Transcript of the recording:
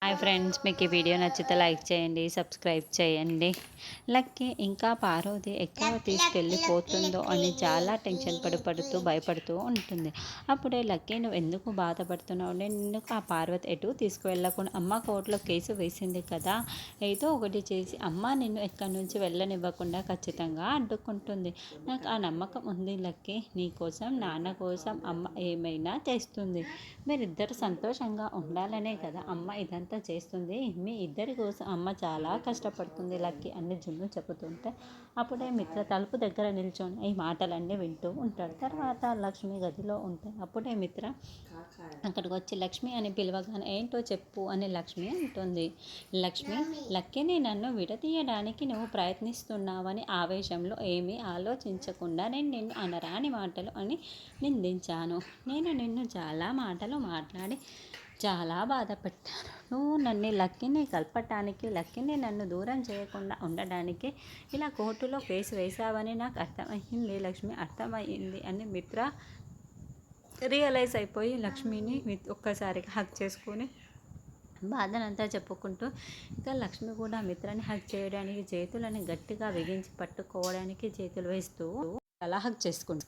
Hi friends, మీకు ఈ video నచ్చితే లైక్ చేయండి, సబ్స్క్రైబ్ చేయండి. లక్కీ ఇంకా పార్వతి ఎక్కడ తీసుకెళ్ళిపోతుందో అని చాలా టెన్షన్ పడుతూ భయపడుతూ ఉంటుంది. అప్పుడే లక్కీ, నువ్వు ఎందుకు బాధపడుతున్నావు? నేను ఎందుకు ఆ పార్వతి ఎటు తీసుకువెళ్ళకుండా, అమ్మ కోర్టులో కేసు వేసింది కదా, ఏదో ఒకటి చేసి అమ్మ నిన్ను ఎక్కడి నుంచి వెళ్ళనివ్వకుండా ఖచ్చితంగా అడ్డుకుంటుంది. నాకు ఆ నమ్మకం ఉంది లక్కీ. నీ కోసం, నాన్న కోసం అమ్మ ఏమైనా చేస్తుంది. మీరిద్దరు సంతోషంగా ఉండాలనే కదా అమ్మ ఇదంతా చేస్తుంది. మీ ఇద్దరి కోసం అమ్మ చాలా కష్టపడుతుంది లక్కీ అని జున్ను చెబుతుంటే, అప్పుడే మిత్ర తలుపు దగ్గర నిల్చొని ఈ మాటలన్నీ వింటూ ఉంటాడు. తర్వాత లక్ష్మి గదిలో ఉంటే అప్పుడే మిత్ర అక్కడికి వచ్చి లక్ష్మి అని పిలవగానే, ఏంటో చెప్పు అని లక్ష్మి అంటుంది. లక్ష్మి, లక్కీని నన్ను విడదీయడానికి నువ్వు ప్రయత్నిస్తున్నావని ఆవేశంలో ఏమీ ఆలోచించకుండా నేను నిన్ను అనరాని మాటలు అని నిందించాను. నేను నిన్ను చాలా మాటలు మాట్లాడి చాలా బాధ పెట్టాను. నువ్వు నన్ను లక్కీని కలపటానికి, లక్కీని నన్ను దూరం చేయకుండా ఉండడానికి ఇలా కోర్టులో కేసు వేశావని నాకు అర్థమయ్యింది లక్ష్మి, అర్థమయ్యింది అని మిత్ర రియలైజ్ అయిపోయి లక్ష్మిని ఒక్కసారిగా హక్ చేసుకొని బాధనంతా చెప్పుకుంటూ, ఇంకా లక్ష్మి కూడా మిత్రాన్ని హక్ చేయడానికి చేతులను గట్టిగా బిగించి పట్టుకోవడానికి చేతులు వేస్తూ అలా హక్ చేసుకుంటూ